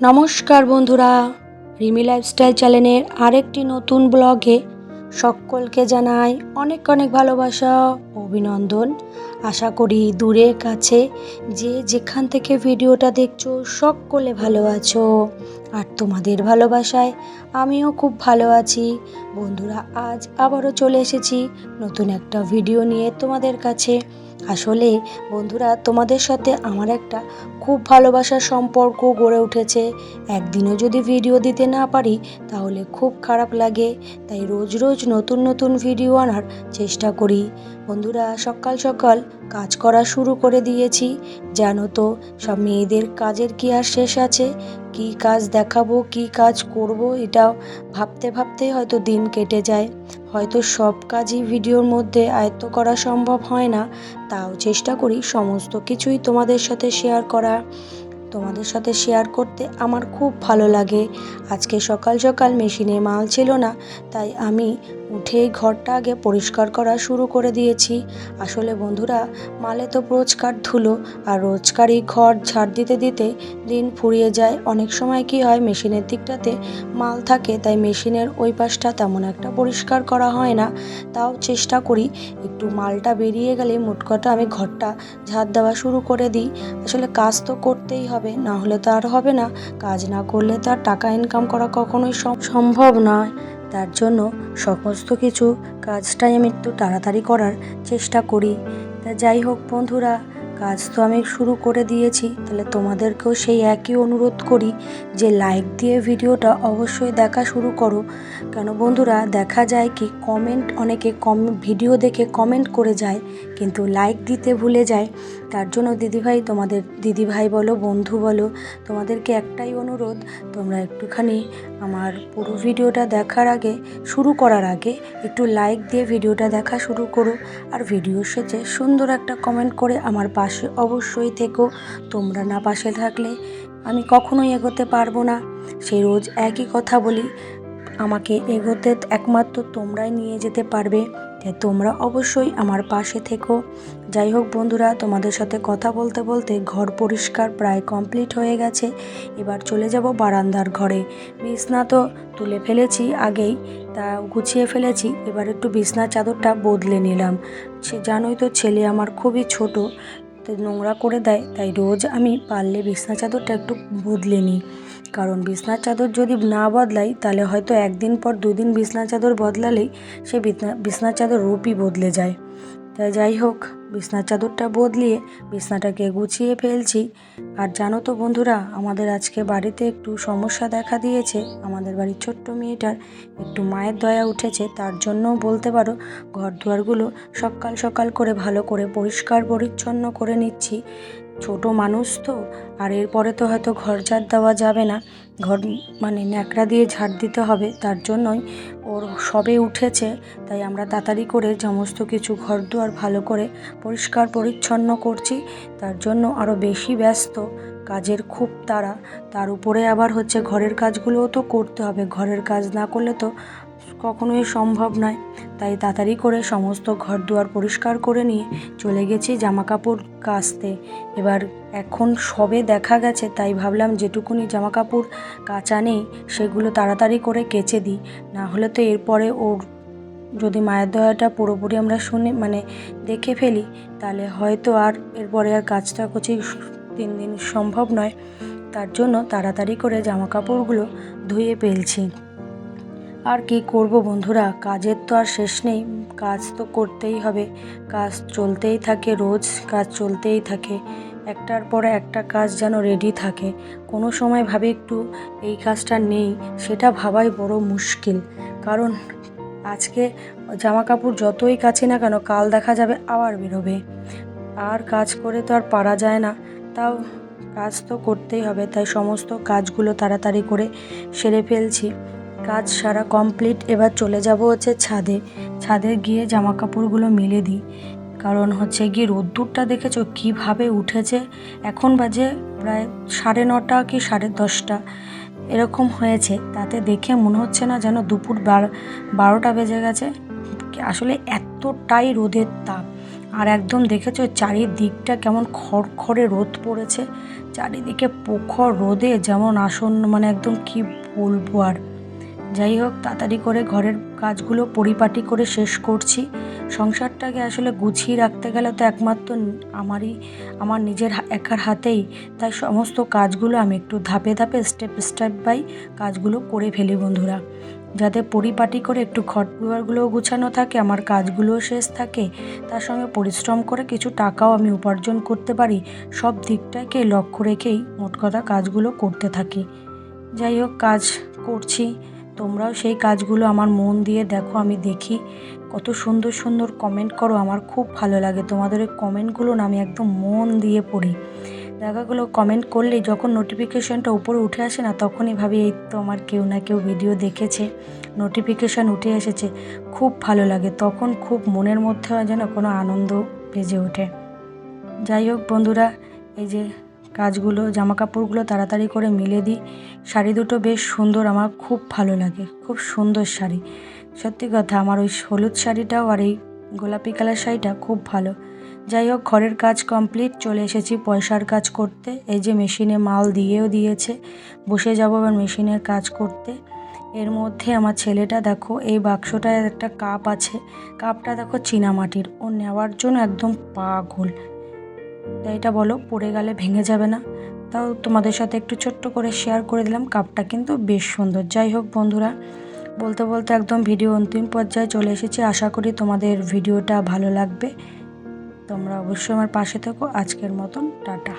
নমস্কার বন্ধুরা, রিমি লাইফস্টাইল চ্যানেলের আরেকটি নতুন ব্লগে সকলকে জানাই অনেক অনেক ভালোবাসা ও অভিনন্দন। আশা করি দূরের কাছে যে যেখান থেকে ভিডিওটা দেখছো সকলে ভালো আছো, আর তোমাদের ভালোবাসায় আমিও খুব ভালো আছি। বন্ধুরা, আজ আবারও চলে এসেছি নতুন একটা ভিডিও নিয়ে তোমাদের কাছে। আসলে বন্ধুরা, তোমাদের সাথে আমার একটা খুব ভালোবাসার সম্পর্ক গড়ে উঠেছে। একদিনও যদি ভিডিও দিতে না পারি তাহলে খুব খারাপ লাগে, তাই রোজ রোজ নতুন নতুন ভিডিও আনার চেষ্টা করি। বন্ধুরা, সকাল সকাল কাজ করা শুরু করে দিয়েছি। জানো তো, সব মেয়েদের কাজের কি আর শেষ আছে? কি কাজ দেখাবো, কি কাজ করব, এটা ভাবতে ভাবতেই হয়তো দিন কেটে যায়। হয়তো সব কাজই ভিডিওর মধ্যে আয়ত্ত করা সম্ভব হয় না, তাও চেষ্টা করি সমস্ত কিছুই তোমাদের সাথে শেয়ার করা। তোমাদের সাথে শেয়ার করতে আমার খুব ভালো লাগে। আজকে সকাল সকাল মেশিনে মাল ছিল না, তাই আমি উঠেই ঘরটা আগে পরিষ্কার করা শুরু করে দিয়েছি। আসলে বন্ধুরা, মালে তো রোজকার ধুলো, আর রোজকারই ঘর ঝাড় দিতে দিতে দিন ফুরিয়ে যায়। অনেক সময় কি হয়, মেশিনের দিকটাতে মাল থাকে, তাই মেশিনের ওই পাশটা তেমন একটা পরিষ্কার করা হয় না। তাও চেষ্টা করি একটু মালটা বেরিয়ে গেলে মোটকথা আমি ঘরটা ঝাড় দেওয়া শুরু করে দিই। আসলে কাজ তো করতেই হবে, না হলে তো আর হবে না। কাজ না করলে তো আর টাকা ইনকাম করা কখনোই সম্ভব নয়। তার জন্য সমস্ত কিছু কাজটাই আমি একটু তাড়াতাড়ি করার চেষ্টা করি। তা যাই হোক বন্ধুরা, কাজ তো আমি শুরু করে দিয়েছি, তাহলে তোমাদেরকেও সেই একই অনুরোধ করি যে লাইক দিয়ে ভিডিওটা অবশ্যই দেখা শুরু করো। কেন বন্ধুরা, দেখা যায় কি অনেকে ভিডিও দেখে কমেন্ট করে যায়, কিন্তু লাইক দিতে ভুলে যায়। তার জন্য দিদিভাই বলো, বন্ধু বলো, তোমাদেরকে একটাই অনুরোধ, তোমরা একটুখানি আমার পুরো ভিডিওটা শুরু করার আগে একটু লাইক দিয়ে ভিডিওটা দেখা শুরু করো। আর ভিডিওর শেষে সুন্দর একটা কমেন্ট করে আমার পাশে অবশ্যই থেকো। তোমরা না পাশে থাকলে আমি কখনোই এগোতে পারবো না। সেই রোজ একই কথা বলি, আমাকে এগোতে একমাত্র তোমরাই নিয়ে যেতে পারবে, তাই তোমরা অবশ্যই আমার পাশে থেকো। যাই হোক বন্ধুরা, তোমাদের সাথে কথা বলতে বলতে ঘর পরিষ্কার প্রায় কমপ্লিট হয়ে গেছে। এবার চলে যাব বারান্দার ঘরে। বিছনা তো তুলে ফেলেছি আগেই, তা গুছিয়ে ফেলেছি। এবার একটু বিছনার চাদরটা বদলে নিলাম। জানোই তো, ছেলে আমার খুবই ছোট, তো নোংরা করে দেয়, তাই রোজ আমি পারলে বিছনা চাদরটা একটু বদলে নিই। কারণ বিছনার চাদর যদি না বদলাই তাহলে হয়তো একদিন পর দুদিন বিছনার চাদর বদলালেই সে বিছনার চাদর রূপই বদলে যায়। তাই যাই হোক, বিছনার চাদরটা বদলিয়ে বিছনাটাকে গুছিয়ে ফেলছি। আর জানো তো বন্ধুরা, আমাদের আজকে বাড়িতে একটু সমস্যা দেখা দিয়েছে। আমাদের বাড়ির ছোট্ট মেয়েটার একটু মায়ের দয়া উঠেছে, তার জন্যও বলতে পারো ঘর দুয়ারগুলো সকাল সকাল করে ভালো করে পরিষ্কার পরিচ্ছন্ন করে নিচ্ছি। ছোট মানুষ তো, আর এরপরে তো হয়তো ঘর ঝাড় দেওয়া যাবে না, ঘর ন্যাকড়া দিয়ে ঝাড় দিতে হবে। তার জন্যই ওর সবে উঠেছে, তাই আমরা তাড়াতাড়ি করে সমস্ত কিছু ঘর দুয়ার ভালো করে পরিষ্কার পরিচ্ছন্ন করছি। তার জন্য আরও বেশি ব্যস্ত, কাজের খুব তাড়া। তার উপরে আবার হচ্ছে ঘরের কাজগুলোও তো করতে হবে, ঘরের কাজ না করলে তো কখনোই সম্ভব নয়। তাই তাড়াতাড়ি করে সমস্ত ঘর দুয়ার পরিষ্কার করে নিয়ে চলে গেছি জামা কাপড় কাচতে। এবার এখন সবে দেখা গেছে, তাই ভাবলাম যেটুকুনি জামা কাপড় কাচা নেই সেগুলো তাড়াতাড়ি করে কেচে দিই। না হলে তো এরপরে ওর যদি মায়ের দয়াটা পুরোপুরি আমরা দেখে ফেলি, তাহলে হয়তো আর এরপরে আর কাচি 3 দিন সম্ভব নয়। তার জন্য তাড়াতাড়ি করে জামা কাপড়গুলো ধুয়ে ফেলছি। আর কি করব বন্ধুরা, কাজের তো আর শেষ নেই, কাজ তো করতেই হবে। কাজ চলতেই থাকে, রোজ কাজ চলতেই থাকে, একটার পর একটা কাজ যেন রেডি থাকে। কোনো সময় ভাবে একটু এই কাজটা নেই, সেটা ভাবাই বড় মুশকিল। কারণ আজকে জামা কাপড় যতই কাছি না কেন, কাল দেখা যাবে আবার বেরোবে। আর কাজ করে তো আর পারা যায় না, তাও কাজ তো করতেই হবে। তাই সমস্ত কাজগুলো তাড়াতাড়ি করে সেরে ফেলছি। কাজ সারা কমপ্লিট। এবার চলে যাব ছাদে গিয়ে জামা কাপড়গুলো মেলে দিই। কারণ হচ্ছে গিয়ে রোদ্দুরটা দেখেছো কীভাবে উঠেছে। এখন বাজে প্রায় 9:30 কি 10:30 এরকম হয়েছে, তাতে দেখে মনে হচ্ছে না যেন দুপুর 12টা বেজে গেছে। আসলে এতটাই রোদের তাপ। আর একদম দেখেছো চারিদিকটা কেমন খড়খড়ে রোদ পড়েছে, চারিদিকে প্রখর রোদে যেমন আসন্ন, মানে একদম কি বলবো আর। যাই হোক, তাড়াতাড়ি করে ঘরের কাজগুলো পরিপাটি করে শেষ করছি। সংসারটাকে আসলে গুছিয়ে রাখতে গেলে তো একমাত্র আমার নিজের একার হাতেই, তাই সমস্ত কাজগুলো আমি একটু ধাপে ধাপে স্টেপ স্টেপ বাই কাজগুলো করে ফেলি বন্ধুরা, যাতে পরিপাটি করে একটু ঘর দুয়ারগুলোও গুছানো থাকে, আমার কাজগুলোও শেষ থাকে, তার সঙ্গে পরিশ্রম করে কিছু টাকাও আমি উপার্জন করতে পারি। সব দিকটাকে লক্ষ্য রেখেই মোট কথা কাজগুলো করতে থাকি। যাই হোক, কাজ করছি, তোমরাও সেই কাজগুলো আমার মন দিয়ে দেখো। আমি দেখি কত সুন্দর সুন্দর কমেন্ট করো, আমার খুব ভালো লাগে তোমাদের ওই কমেন্টগুলো না আমি একদম মন দিয়ে পড়ি। দেখাগুলো কমেন্ট করলেই যখন নোটিফিকেশানটা উপরে উঠে আসে না, তখনই ভাবি এই তো আমার কেউ না কেউ ভিডিও দেখেছে, নোটিফিকেশান উঠে এসেছে, খুব ভালো লাগে। তখন খুব মনের মধ্যে যেন কোনো আনন্দ বেজে ওঠে। যাই হোক বন্ধুরা, এই যে কাজগুলো, জামা কাপড়গুলো তাড়াতাড়ি করে মিলে দিই। শাড়ি দুটো বেশ সুন্দর, আমার খুব ভালো লাগে, খুব সুন্দর শাড়ি। সত্যি কথা, আমার ওই হলুদ শাড়িটাও আর এই গোলাপি কালার শাড়িটা খুব ভালো। যাই হোক, ঘরের কাজ কমপ্লিট, চলে এসেছি পয়সার কাজ করতে। এই যে মেশিনে মাল দিয়েও দিয়েছে, বসে যাবো এবার মেশিনের কাজ করতে। এর মধ্যে আমার ছেলেটা দেখো, এই বাক্সটায় একটা কাপ আছে, কাপটা দেখো চীনামাটির, ও নেওয়ার জন্য একদম পাগল। তাই এটা বলো, পড়ে গেলে ভেঙে যাবে না? তাও তোমাদের সাথে একটু ছোট্ট করে শেয়ার করে দিলাম। কাপটা কিন্তু বেশ সুন্দর। যাই হোক বন্ধুরা, বলতে বলতে একদম ভিডিও অন্তিম পর্যায়ে চলে এসেছি। আশা করি তোমাদের ভিডিওটা ভালো লাগবে। তোমরা অবশ্যই আমার পাশে থেকো। আজকের মতন টাটা।